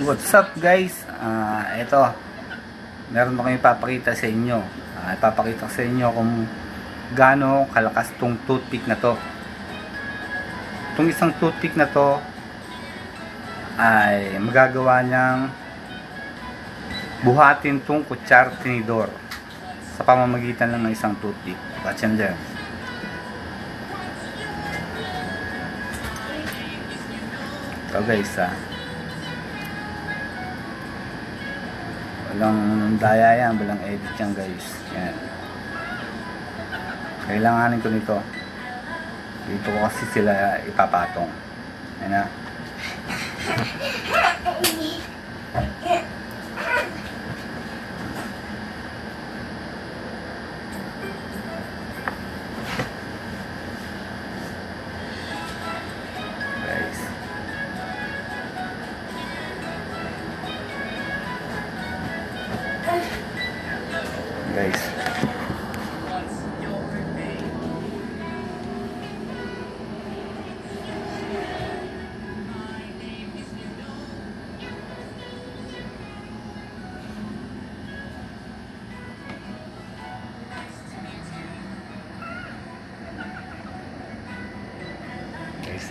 What's up guys? Ito, meron ako ipapakita sa inyo. Ipapakita ko sa inyo kung gaano kalakas tong toothpick na to. Itong isang toothpick na to ay magagawa niyang buhatin tong kutsara tinidor sa pamamagitan lang ng isang toothpick. Watch and learn. So guys, walang daya yan, walang edit yan guys. Yan. Kailanganin ko nito. Dito ko kasi sila ipapatong. Yan na. Guys. Guys. Guys,